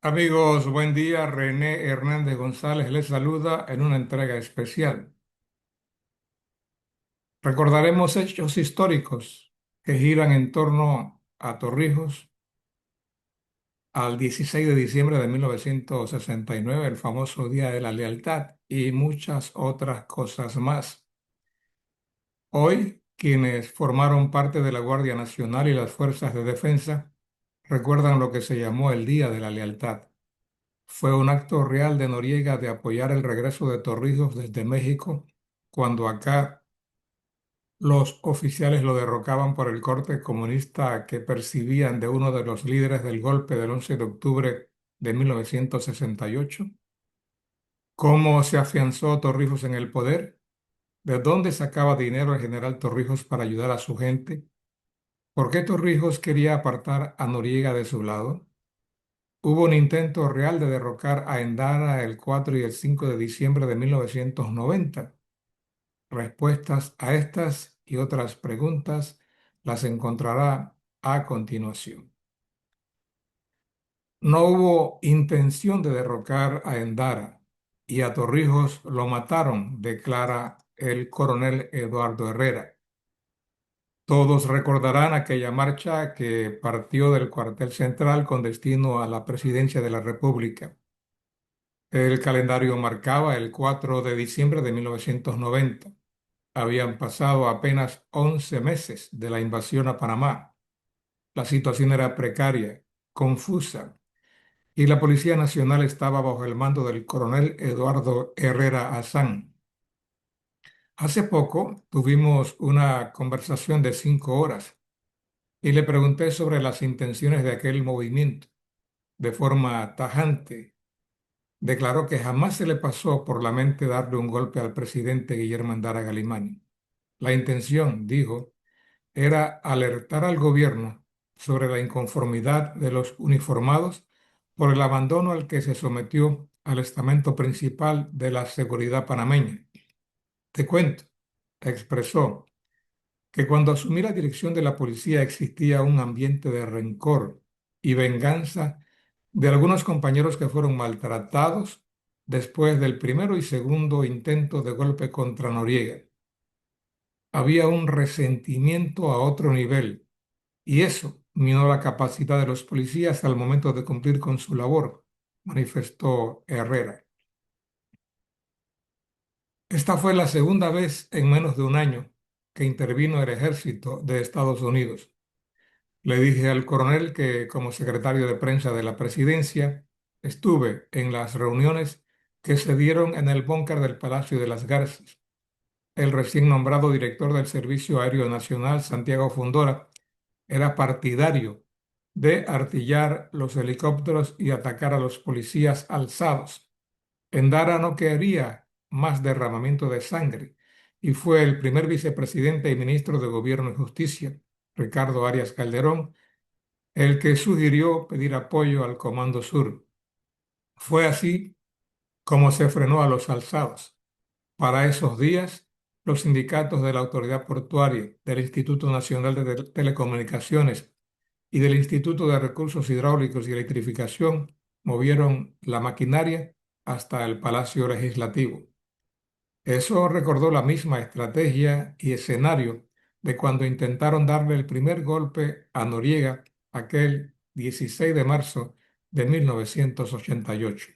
Amigos, buen día. René Hernández González les saluda en una entrega especial. Recordaremos hechos históricos que giran en torno a Torrijos al 16 de diciembre de 1969, el famoso Día de la Lealtad y muchas otras cosas más. Hoy, quienes formaron parte de la Guardia Nacional y las Fuerzas de Defensa recuerdan lo que se llamó el Día de la Lealtad. Fue un acto real de Noriega de apoyar el regreso de Torrijos desde México, cuando acá los oficiales lo derrocaban por el corte comunista que percibían de uno de los líderes del golpe del 11 de octubre de 1968. ¿Cómo se afianzó Torrijos en el poder? ¿De dónde sacaba dinero el general Torrijos para ayudar a su gente? ¿Por qué Torrijos quería apartar a Noriega de su lado? Hubo un intento real de derrocar a Endara el 4 y el 5 de diciembre de 1990. Respuestas a estas y otras preguntas las encontrará a continuación. No hubo intención de derrocar a Endara y a Torrijos lo mataron, declara el coronel Eduardo Herrera. Todos recordarán aquella marcha que partió del cuartel central con destino a la presidencia de la República. El calendario marcaba el 4 de diciembre de 1990. Habían pasado apenas 11 meses de la invasión a Panamá. La situación era precaria, confusa, y la Policía Nacional estaba bajo el mando del coronel Eduardo Herrera Azán. Hace poco tuvimos una conversación de 5 horas y le pregunté sobre las intenciones de aquel movimiento. De forma tajante, declaró que jamás se le pasó por la mente darle un golpe al presidente Guillermo Endara Galimani. La intención, dijo, era alertar al gobierno sobre la inconformidad de los uniformados por el abandono al que se sometió al estamento principal de la seguridad panameña. Te cuento, expresó, que cuando asumí la dirección de la policía existía un ambiente de rencor y venganza de algunos compañeros que fueron maltratados después del primero y segundo intento de golpe contra Noriega. Había un resentimiento a otro nivel y eso minó la capacidad de los policías al momento de cumplir con su labor, manifestó Herrera. Esta fue la segunda vez en menos de un año que intervino el ejército de Estados Unidos. Le dije al coronel que como secretario de prensa de la presidencia estuve en las reuniones que se dieron en el búnker del Palacio de las Garzas. El recién nombrado director del Servicio Aéreo Nacional, Santiago Fundora, era partidario de artillar los helicópteros y atacar a los policías alzados. Endara no quería más derramamiento de sangre y fue el primer vicepresidente y ministro de Gobierno y Justicia, Ricardo Arias Calderón, el que sugirió pedir apoyo al Comando Sur. Fue así como se frenó a los alzados. Para esos días, los sindicatos de la Autoridad Portuaria, del Instituto Nacional de Telecomunicaciones y del Instituto de Recursos Hidráulicos y Electrificación movieron la maquinaria hasta el Palacio Legislativo. Eso recordó la misma estrategia y escenario de cuando intentaron darle el primer golpe a Noriega aquel 16 de marzo de 1988.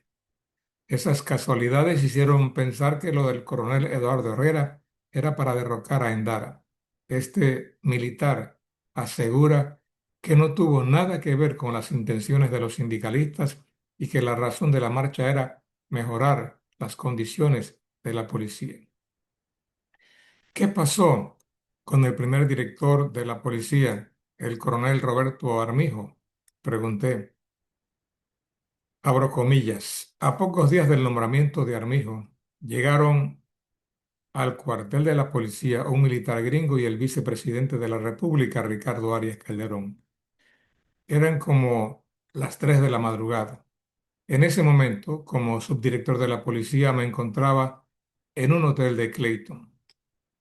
Esas casualidades hicieron pensar que lo del coronel Eduardo Herrera era para derrocar a Endara. Este militar asegura que no tuvo nada que ver con las intenciones de los sindicalistas y que la razón de la marcha era mejorar las condiciones de la policía. ¿Qué pasó con el primer director de la policía, el coronel Roberto Armijo? Pregunté. Abro comillas. A pocos días del nombramiento de Armijo, llegaron al cuartel de la policía un militar gringo y el vicepresidente de la República, Ricardo Arias Calderón. Eran como las 3 de la madrugada. En ese momento, como subdirector de la policía, me encontraba en un hotel de Clayton.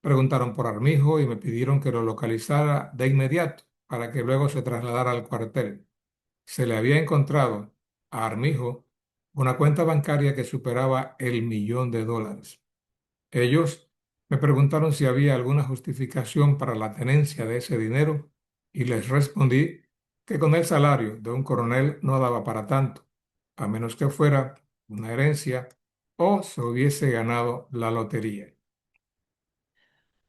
Preguntaron por Armijo y me pidieron que lo localizara de inmediato para que luego se trasladara al cuartel. Se le había encontrado a Armijo una cuenta bancaria que superaba el $1.000.000. Ellos me preguntaron si había alguna justificación para la tenencia de ese dinero y les respondí que con el salario de un coronel no daba para tanto, a menos que fuera una herencia o se hubiese ganado la lotería.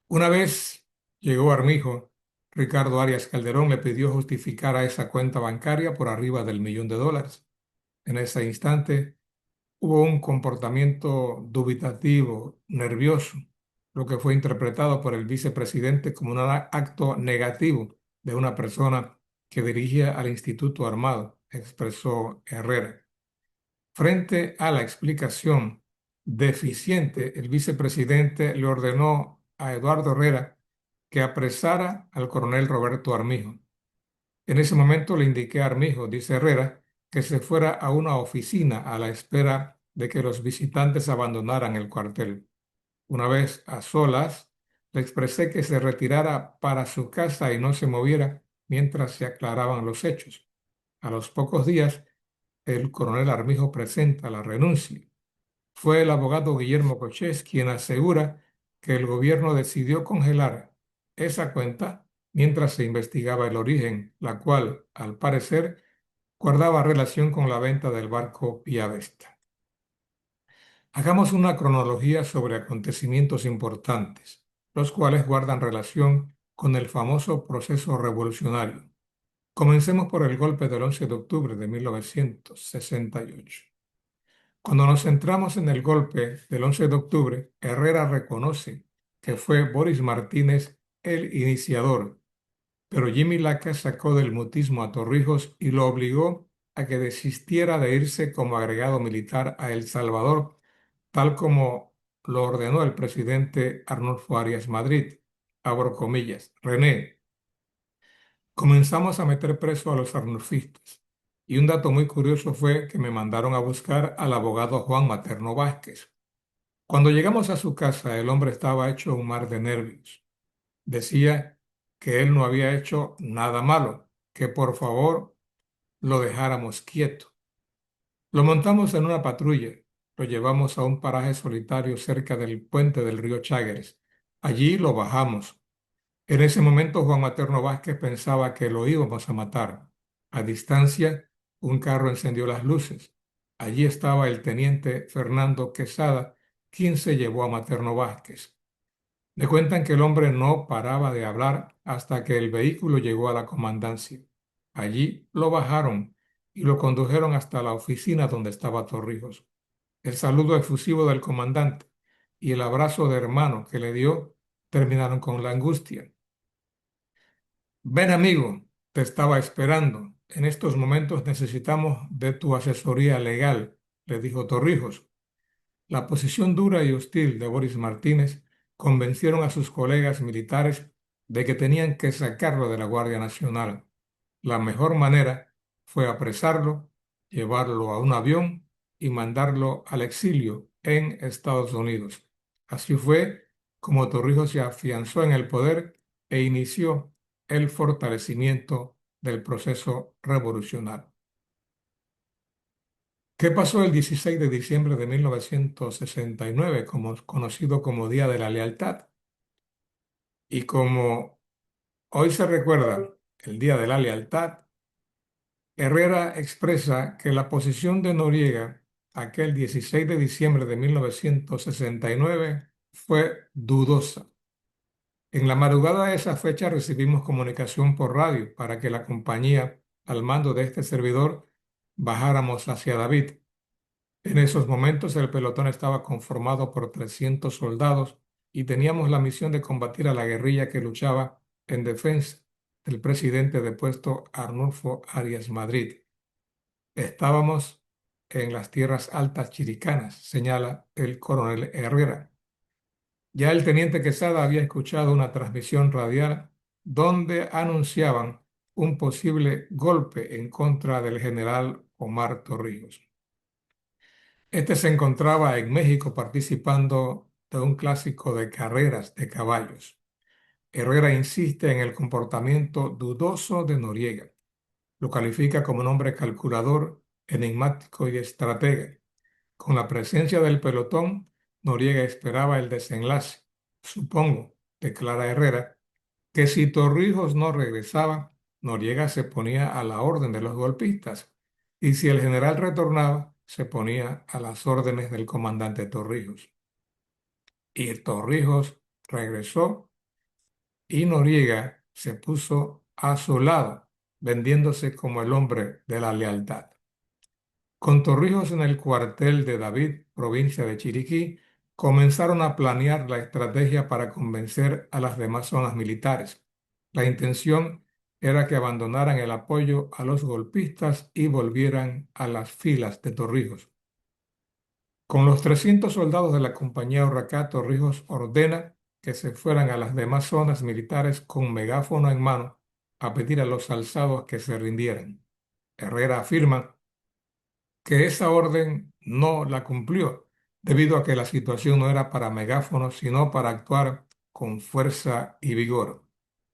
Una vez llegó Armijo, Ricardo Arias Calderón le pidió justificar a esa cuenta bancaria por arriba del $1.000.000. En ese instante hubo un comportamiento dubitativo, nervioso, lo que fue interpretado por el vicepresidente como un acto negativo de una persona que dirigía al Instituto Armado, expresó Herrera. Frente a la explicación deficiente, el vicepresidente le ordenó a Eduardo Herrera que apresara al coronel Roberto Armijo. En ese momento le indiqué a Armijo, dice Herrera, que se fuera a una oficina a la espera de que los visitantes abandonaran el cuartel. Una vez a solas, le expresé que se retirara para su casa y no se moviera mientras se aclaraban los hechos. A los pocos días, el coronel Armijo presenta la renuncia. Fue el abogado Guillermo Cochés quien asegura que el gobierno decidió congelar esa cuenta mientras se investigaba el origen, la cual, al parecer, guardaba relación con la venta del barco Vía Vesta. Hagamos una cronología sobre acontecimientos importantes, los cuales guardan relación con el famoso proceso revolucionario. Comencemos por el golpe del 11 de octubre de 1968. Cuando nos centramos en el golpe del 11 de octubre, Herrera reconoce que fue Boris Martínez el iniciador, pero Jimmy Laca sacó del mutismo a Torrijos y lo obligó a que desistiera de irse como agregado militar a El Salvador, tal como lo ordenó el presidente Arnulfo Arias Madrid. Abro comillas. René, comenzamos a meter preso a los arnulfistas. Y un dato muy curioso fue que me mandaron a buscar al abogado Juan Materno Vázquez. Cuando llegamos a su casa, el hombre estaba hecho un mar de nervios. Decía que él no había hecho nada malo, que por favor lo dejáramos quieto. Lo montamos en una patrulla, lo llevamos a un paraje solitario cerca del puente del río Chagres. Allí lo bajamos. En ese momento Juan Materno Vázquez pensaba que lo íbamos a matar. A distancia, un carro encendió las luces. Allí estaba el teniente Fernando Quesada, quien se llevó a Materno Vázquez. Le cuentan que el hombre no paraba de hablar hasta que el vehículo llegó a la comandancia. Allí lo bajaron y lo condujeron hasta la oficina donde estaba Torrijos. El saludo efusivo del comandante y el abrazo de hermano que le dio terminaron con la angustia. Ven, amigo, te estaba esperando. En estos momentos necesitamos de tu asesoría legal, le dijo Torrijos. La posición dura y hostil de Boris Martínez convencieron a sus colegas militares de que tenían que sacarlo de la Guardia Nacional. La mejor manera fue apresarlo, llevarlo a un avión y mandarlo al exilio en Estados Unidos. Así fue como Torrijos se afianzó en el poder e inició el fortalecimiento del proceso revolucionario. ¿Qué pasó el 16 de diciembre de 1969, conocido como Día de la Lealtad? Y como hoy se recuerda el Día de la Lealtad, Herrera expresa que la posición de Noriega aquel 16 de diciembre de 1969 fue dudosa. En la madrugada de esa fecha recibimos comunicación por radio para que la compañía, al mando de este servidor, bajáramos hacia David. En esos momentos el pelotón estaba conformado por 300 soldados y teníamos la misión de combatir a la guerrilla que luchaba en defensa del presidente depuesto Arnulfo Arias Madrid. Estábamos en las tierras altas chiricanas, señala el coronel Herrera. Ya el teniente Quesada había escuchado una transmisión radial donde anunciaban un posible golpe en contra del general Omar Torrijos. Este se encontraba en México participando de un clásico de carreras de caballos. Herrera insiste en el comportamiento dudoso de Noriega. Lo califica como un hombre calculador enigmático y estratega. Con la presencia del pelotón, Noriega esperaba el desenlace. Supongo, declara Herrera, que si Torrijos no regresaba, Noriega se ponía a la orden de los golpistas, y si el general retornaba, se ponía a las órdenes del comandante Torrijos. Y Torrijos regresó y Noriega se puso a su lado, vendiéndose como el hombre de la lealtad. Con Torrijos en el cuartel de David, provincia de Chiriquí, comenzaron a planear la estrategia para convencer a las demás zonas militares. La intención era que abandonaran el apoyo a los golpistas y volvieran a las filas de Torrijos. Con los 300 soldados de la compañía Urracá, Torrijos ordena que se fueran a las demás zonas militares con megáfono en mano a pedir a los alzados que se rindieran. Herrera afirma que esa orden no la cumplió, debido a que la situación no era para megáfonos, sino para actuar con fuerza y vigor.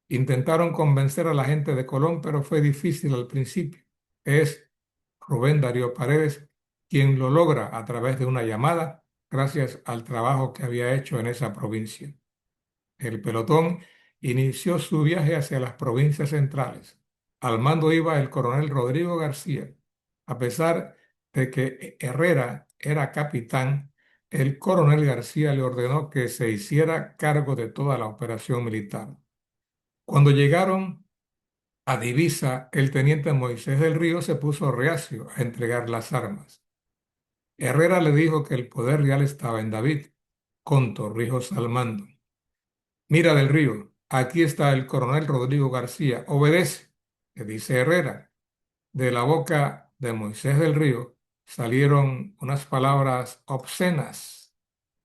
Intentaron convencer a la gente de Colón, pero fue difícil al principio. Es Rubén Darío Paredes quien lo logra a través de una llamada, gracias al trabajo que había hecho en esa provincia. El pelotón inició su viaje hacia las provincias centrales. Al mando iba el coronel Rodrigo García. A pesar de que Herrera era capitán, el coronel García le ordenó que se hiciera cargo de toda la operación militar. Cuando llegaron a Divisa, el teniente Moisés del Río se puso reacio a entregar las armas. Herrera le dijo que el poder real estaba en David, con Torrijos al mando. Mira del Río, aquí está el coronel Rodrigo García, obedece, le dice Herrera. De la boca de Moisés del Río salieron unas palabras obscenas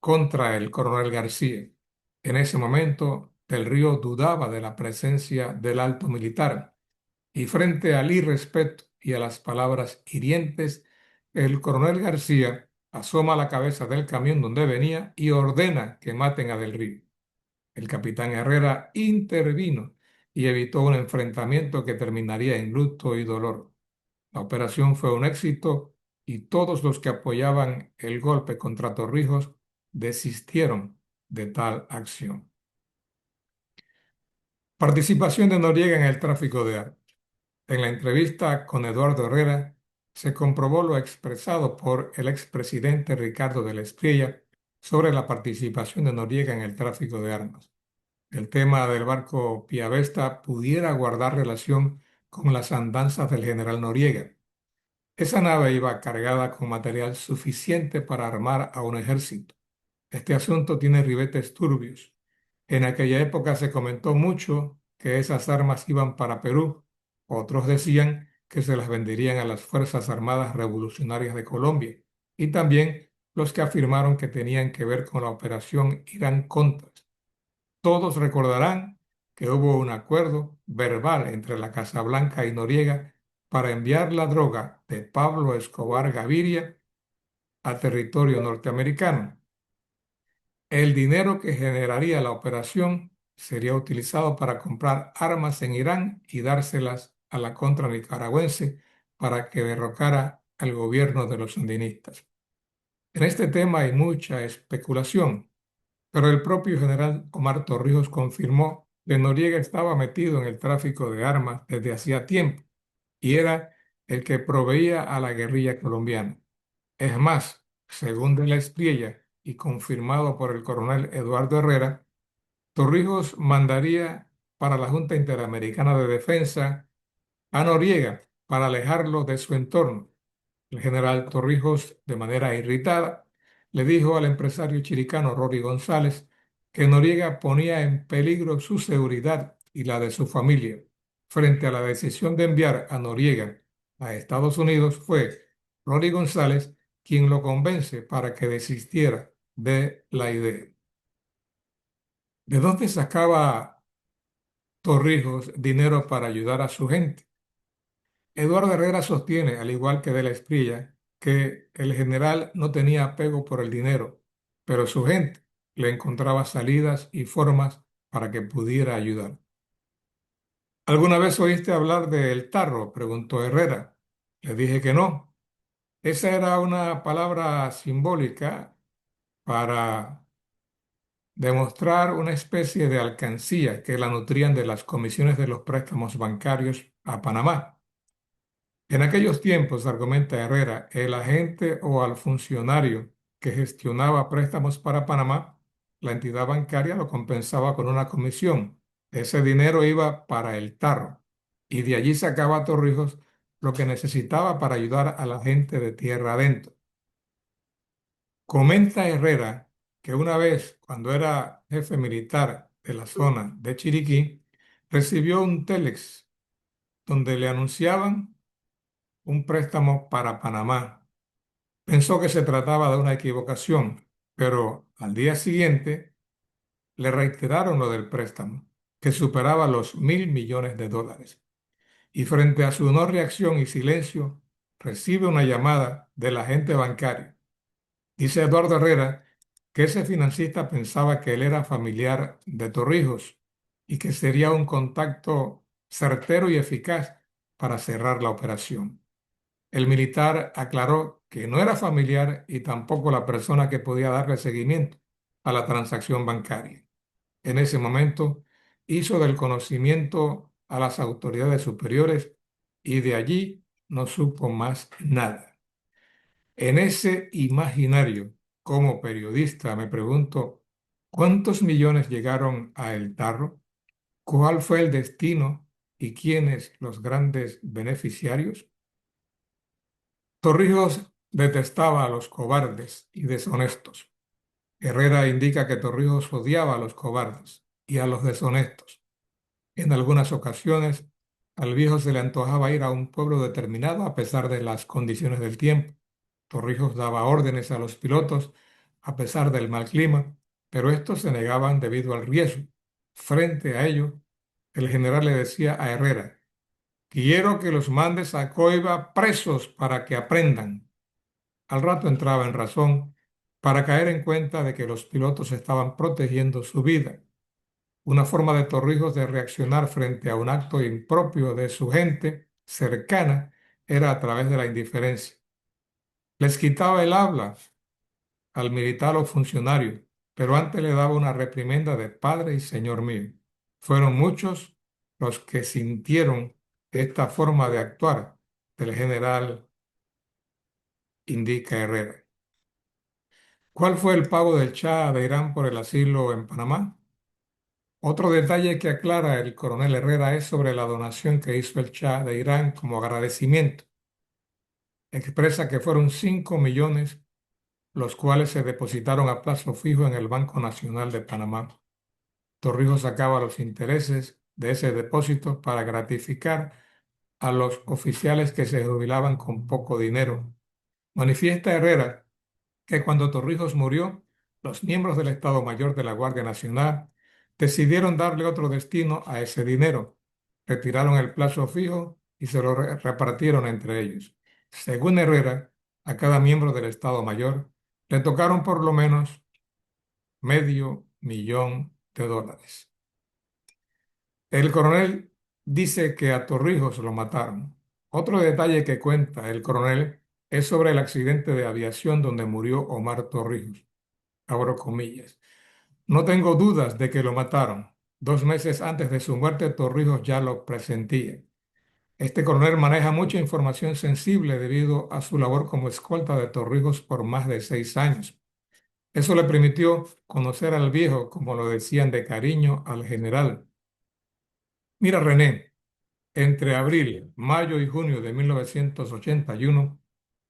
contra el coronel García. En ese momento, Del Río dudaba de la presencia del alto militar y frente al irrespeto y a las palabras hirientes, el coronel García asoma la cabeza del camión donde venía y ordena que maten a Del Río. El capitán Herrera intervino y evitó un enfrentamiento que terminaría en luto y dolor. La operación fue un éxito y todos los que apoyaban el golpe contra Torrijos desistieron de tal acción. Participación de Noriega en el tráfico de armas. En la entrevista con Eduardo Herrera se comprobó lo expresado por el expresidente Ricardo de la Espriella sobre la participación de Noriega en el tráfico de armas. El tema del barco Piavesta pudiera guardar relación con las andanzas del general Noriega. Esa nave iba cargada con material suficiente para armar a un ejército. Este asunto tiene ribetes turbios. En aquella época se comentó mucho que esas armas iban para Perú. Otros decían que se las venderían a las Fuerzas Armadas Revolucionarias de Colombia y también los que afirmaron que tenían que ver con la operación Irán-Contras. Todos recordarán que hubo un acuerdo verbal entre la Casa Blanca y Noriega para enviar la droga de Pablo Escobar Gaviria a territorio norteamericano. El dinero que generaría la operación sería utilizado para comprar armas en Irán y dárselas a la contra nicaragüense para que derrocara al gobierno de los sandinistas. En este tema hay mucha especulación, pero el propio general Omar Torrijos confirmó que Noriega estaba metido en el tráfico de armas desde hacía tiempo y era el que proveía a la guerrilla colombiana. Es más, según de la Espriella y confirmado por el coronel Eduardo Herrera, Torrijos mandaría para la Junta Interamericana de Defensa a Noriega para alejarlo de su entorno. El general Torrijos, de manera irritada, le dijo al empresario chiricano Rory González que Noriega ponía en peligro su seguridad y la de su familia. Frente a la decisión de enviar a Noriega a Estados Unidos, fue Rory González quien lo convence para que desistiera de la idea. ¿De dónde sacaba Torrijos dinero para ayudar a su gente? Eduardo Herrera sostiene, al igual que de la Espriella, que el general no tenía apego por el dinero, pero su gente le encontraba salidas y formas para que pudiera ayudar. ¿Alguna vez oíste hablar del tarro?, preguntó Herrera. Le dije que no. Esa era una palabra simbólica para demostrar una especie de alcancía que la nutrían de las comisiones de los préstamos bancarios a Panamá. En aquellos tiempos, argumenta Herrera, el agente o al funcionario que gestionaba préstamos para Panamá, la entidad bancaria lo compensaba con una comisión. Ese dinero iba para el tarro y de allí sacaba Torrijos lo que necesitaba para ayudar a la gente de tierra adentro. Comenta Herrera que una vez, cuando era jefe militar de la zona de Chiriquí, recibió un telex donde le anunciaban un préstamo para Panamá. Pensó que se trataba de una equivocación, pero al día siguiente le reiteraron lo del préstamo, que superaba los $1.000 millones. Y frente a su no reacción y silencio, recibe una llamada del agente bancario. Dice Eduardo Herrera que ese financista pensaba que él era familiar de Torrijos y que sería un contacto certero y eficaz para cerrar la operación. El militar aclaró que no era familiar y tampoco la persona que podía darle seguimiento a la transacción bancaria. En ese momento hizo del conocimiento a las autoridades superiores y de allí no supo más nada. En ese imaginario, como periodista, me pregunto, ¿cuántos millones llegaron a El Tarro? ¿Cuál fue el destino y quiénes los grandes beneficiarios? Torrijos detestaba a los cobardes y deshonestos. Herrera indica que Torrijos odiaba a los cobardes y a los deshonestos. En algunas ocasiones, al viejo se le antojaba ir a un pueblo determinado a pesar de las condiciones del tiempo. Torrijos daba órdenes a los pilotos a pesar del mal clima, pero estos se negaban debido al riesgo. Frente a ello, el general le decía a Herrera: quiero que los mandes a Coiba presos para que aprendan. Al rato entraba en razón para caer en cuenta de que los pilotos estaban protegiendo su vida. Una forma de Torrijos de reaccionar frente a un acto impropio de su gente cercana era a través de la indiferencia. Les quitaba el habla al militar o funcionario, pero antes le daba una reprimenda de padre y señor mío. Fueron muchos los que sintieron esta forma de actuar del general, indica Herrera. ¿Cuál fue el pago del Shah de Irán por el asilo en Panamá? Otro detalle que aclara el coronel Herrera es sobre la donación que hizo el Shah de Irán como agradecimiento. Expresa que fueron 5 millones los cuales se depositaron a plazo fijo en el Banco Nacional de Panamá. Torrijos sacaba los intereses de ese depósito para gratificar a los oficiales que se jubilaban con poco dinero. Manifiesta Herrera que cuando Torrijos murió, los miembros del Estado Mayor de la Guardia Nacional decidieron darle otro destino a ese dinero. Retiraron el plazo fijo y se lo repartieron entre ellos. Según Herrera, a cada miembro del Estado Mayor le tocaron por lo menos $500,000. El coronel dice que a Torrijos lo mataron. Otro detalle que cuenta el coronel es sobre el accidente de aviación donde murió Omar Torrijos. Abro comillas. No tengo dudas de que lo mataron. 2 meses antes de su muerte, Torrijos ya lo presentía. Este coronel maneja mucha información sensible debido a su labor como escolta de Torrijos por más de 6 años. Eso le permitió conocer al viejo, como lo decían de cariño, al general. Mira, René, entre abril, mayo y junio de 1981,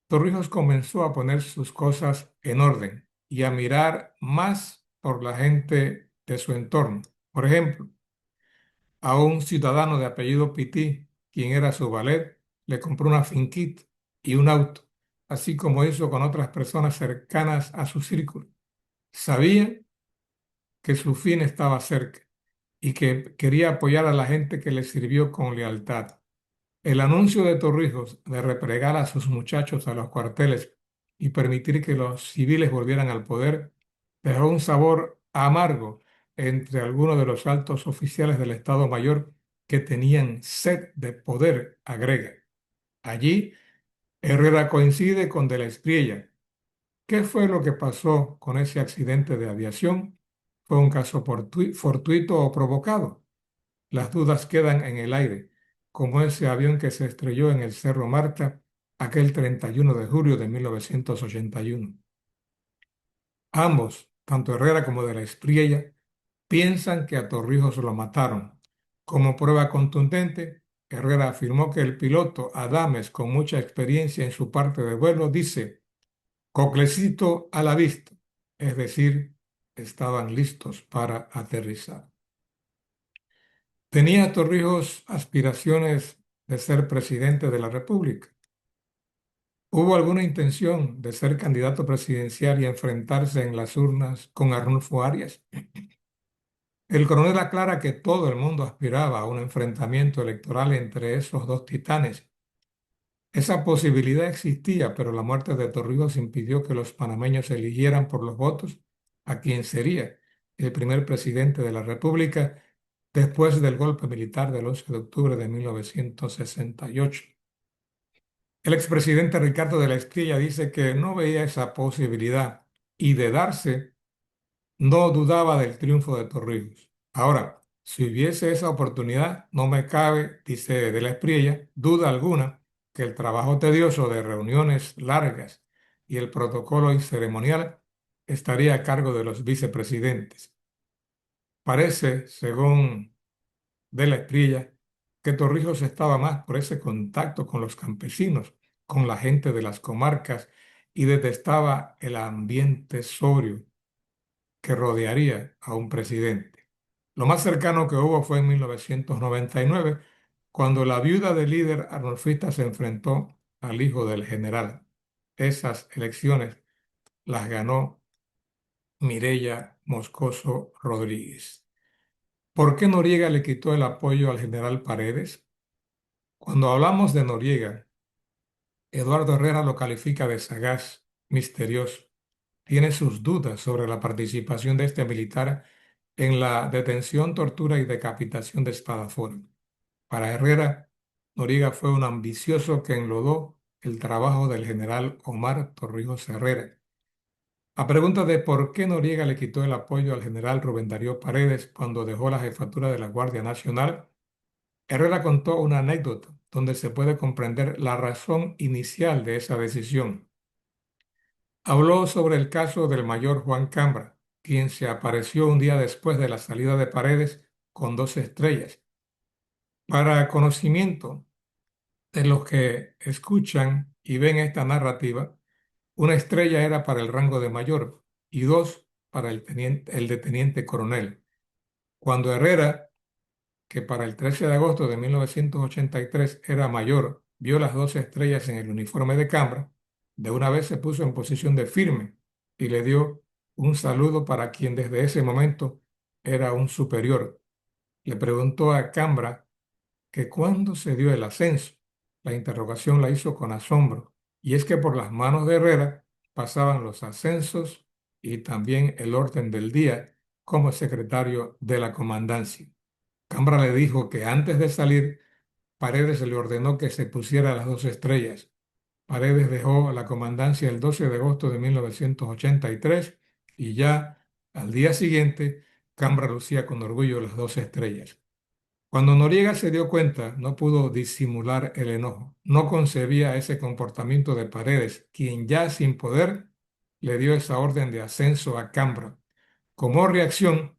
Torrijos comenzó a poner sus cosas en orden y a mirar más por la gente de su entorno. Por ejemplo, a un ciudadano de apellido Pití, quien era su valet, le compró una finquita y un auto, así como hizo con otras personas cercanas a su círculo. Sabía que su fin estaba cerca y que quería apoyar a la gente que le sirvió con lealtad. El anuncio de Torrijos de replegar a sus muchachos a los cuarteles y permitir que los civiles volvieran al poder dejó un sabor amargo entre algunos de los altos oficiales del Estado Mayor que tenían sed de poder, agrega. Allí Herrera coincide con De la Espriella. ¿Qué fue lo que pasó con ese accidente de aviación? ¿Fue un caso fortuito o provocado? Las dudas quedan en el aire, como ese avión que se estrelló en el Cerro Marta aquel 31 de julio de 1981. Ambos, tanto Herrera como De la Espriella, piensan que a Torrijos lo mataron. Como prueba contundente, Herrera afirmó que el piloto Adames, con mucha experiencia en su parte de vuelo, dice: Coclecito a la vista, es decir, estaban listos para aterrizar. ¿Tenía Torrijos aspiraciones de ser presidente de la República? ¿Hubo alguna intención de ser candidato presidencial y enfrentarse en las urnas con Arnulfo Arias? El coronel aclara que todo el mundo aspiraba a un enfrentamiento electoral entre esos dos titanes. Esa posibilidad existía, pero la muerte de Torrijos impidió que los panameños eligieran por los votos a quien sería el primer presidente de la República después del golpe militar del 11 de octubre de 1968. El expresidente Ricardo de la Espriella dice que no veía esa posibilidad y, de darse, no dudaba del triunfo de Torrijos. Ahora, si hubiese esa oportunidad, no me cabe, dice de la Espriella, duda alguna que el trabajo tedioso de reuniones largas y el protocolo y ceremonial estaría a cargo de los vicepresidentes. Parece, según de la Espriella, que Torrijos estaba más por ese contacto con los campesinos, con la gente de las comarcas, y detestaba el ambiente sobrio que rodearía a un presidente. Lo más cercano que hubo fue en 1999, cuando la viuda del líder arnulfista se enfrentó al hijo del general. Esas elecciones las ganó Mireya Moscoso Rodríguez. ¿Por qué Noriega le quitó el apoyo al general Paredes? Cuando hablamos de Noriega, Eduardo Herrera lo califica de sagaz, misterioso. Tiene sus dudas sobre la participación de este militar en la detención, tortura y decapitación de Espadafora. Para Herrera, Noriega fue un ambicioso que enlodó el trabajo del general Omar Torrijos Herrera. A pregunta de por qué Noriega le quitó el apoyo al general Rubén Darío Paredes cuando dejó la jefatura de la Guardia Nacional, Herrera contó una anécdota donde se puede comprender la razón inicial de esa decisión. Habló sobre el caso del mayor Juan Cambra, quien se apareció un día después de la salida de Paredes con 2 estrellas. Para conocimiento de los que escuchan y ven esta narrativa, una estrella era para el rango de mayor y 2 para el de teniente coronel. Cuando Herrera, que para el 13 de agosto de 1983 era mayor, vio las 2 estrellas en el uniforme de Cambra, de una vez se puso en posición de firme y le dio un saludo para quien desde ese momento era un superior. Le preguntó a Cambra que cuándo se dio el ascenso. La interrogación la hizo con asombro, y es que por las manos de Herrera pasaban los ascensos y también el orden del día como secretario de la comandancia. Cambra le dijo que antes de salir, Paredes le ordenó que se pusiera las 2 estrellas. Paredes dejó la comandancia el 12 de agosto de 1983 y ya al día siguiente, Cambra lucía con orgullo las 2 estrellas. Cuando Noriega se dio cuenta, no pudo disimular el enojo. No concebía ese comportamiento de Paredes, quien ya sin poder le dio esa orden de ascenso a Cambra. Como reacción,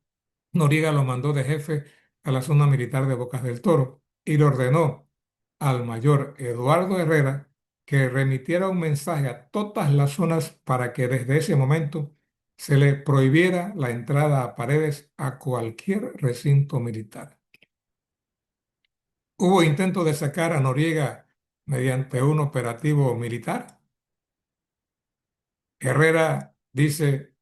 Noriega lo mandó de jefe a la zona militar de Bocas del Toro y le ordenó al mayor Eduardo Herrera que remitiera un mensaje a todas las zonas para que desde ese momento se le prohibiera la entrada a Paredes a cualquier recinto militar. Hubo intento de sacar a Noriega mediante un operativo militar. Herrera dice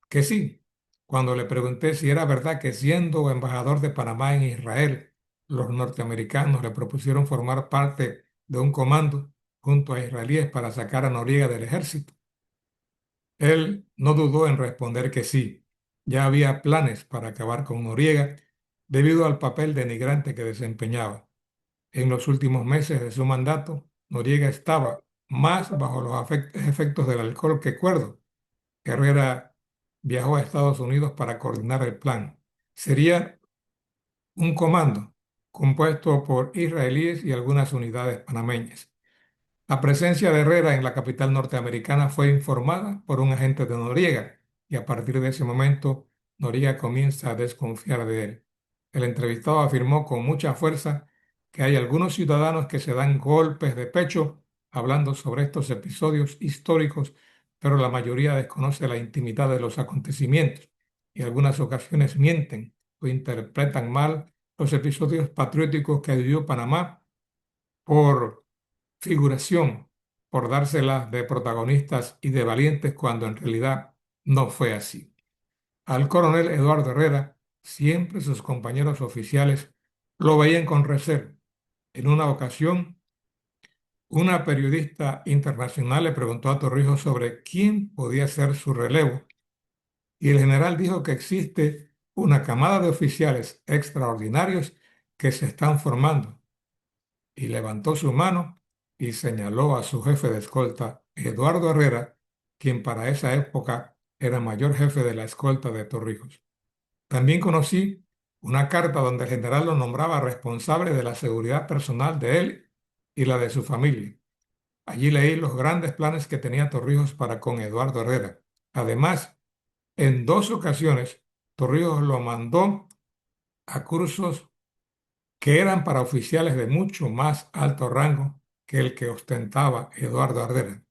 que sí, cuando le pregunté si era verdad que siendo embajador de Panamá en Israel, los norteamericanos le propusieron formar parte de un comando junto a israelíes para sacar a Noriega del ejército. Él no dudó en responder que sí. Ya había planes para acabar con Noriega debido al papel denigrante que desempeñaba. En los últimos meses de su mandato, Noriega estaba más bajo los efectos del alcohol que Cuerdo. Herrera viajó a Estados Unidos para coordinar el plan. Sería un comando compuesto por israelíes y algunas unidades panameñas. La presencia de Herrera en la capital norteamericana fue informada por un agente de Noriega y a partir de ese momento Noriega comienza a desconfiar de él. El entrevistado afirmó con mucha fuerza que hay algunos ciudadanos que se dan golpes de pecho hablando sobre estos episodios históricos, pero la mayoría desconoce la intimidad de los acontecimientos y en algunas ocasiones mienten o interpretan mal los episodios patrióticos que vivió Panamá por figuración, por dárselas de protagonistas y de valientes cuando en realidad no fue así. Al coronel Eduardo Herrera, siempre sus compañeros oficiales lo veían con recelo. En una ocasión, una periodista internacional le preguntó a Torrijos sobre quién podía ser su relevo y el general dijo que existe una camada de oficiales extraordinarios que se están formando y levantó su mano y señaló a su jefe de escolta, Eduardo Herrera, quien para esa época era mayor jefe de la escolta de Torrijos. También conocí una carta donde el general lo nombraba responsable de la seguridad personal de él y la de su familia. Allí leí los grandes planes que tenía Torrijos para con Eduardo Herrera. Además, en dos ocasiones, Torrijos lo mandó a cursos que eran para oficiales de mucho más alto rango que el que ostentaba Eduardo Herrera.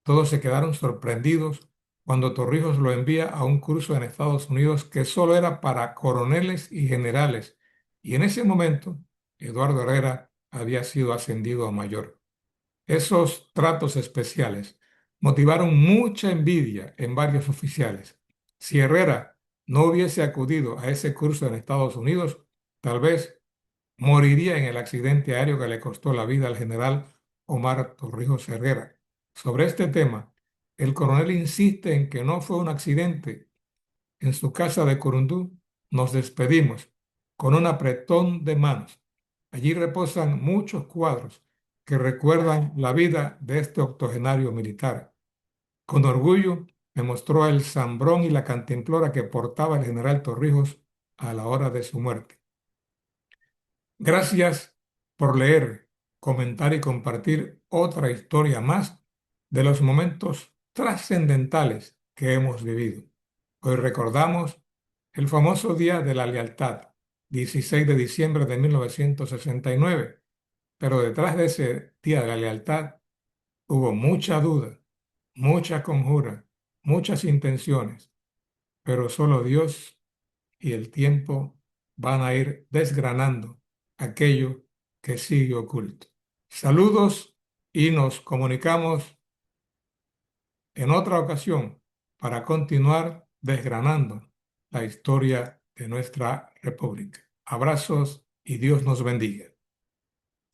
Todos se quedaron sorprendidos cuando Torrijos lo envía a un curso en Estados Unidos que solo era para coroneles y generales, y en ese momento Eduardo Herrera había sido ascendido a mayor. Esos tratos especiales motivaron mucha envidia en varios oficiales. Si Herrera no hubiese acudido a ese curso en Estados Unidos, tal vez moriría en el accidente aéreo que le costó la vida al general Omar Torrijos Herrera. Sobre este tema, el coronel insiste en que no fue un accidente. En su casa de Corundú nos despedimos con un apretón de manos. Allí reposan muchos cuadros que recuerdan la vida de este octogenario militar. Con orgullo me mostró el zambrón y la cantimplora que portaba el general Torrijos a la hora de su muerte. Gracias por leer, comentar y compartir otra historia más de los momentos trascendentales que hemos vivido. Hoy recordamos el famoso Día de la Lealtad, 16 de diciembre de 1969, pero detrás de ese Día de la Lealtad hubo mucha duda, mucha conjura, muchas intenciones, pero solo Dios y el tiempo van a ir desgranando aquello que sigue oculto. Saludos y nos comunicamos en otra ocasión para continuar desgranando la historia de nuestra República. Abrazos y Dios nos bendiga.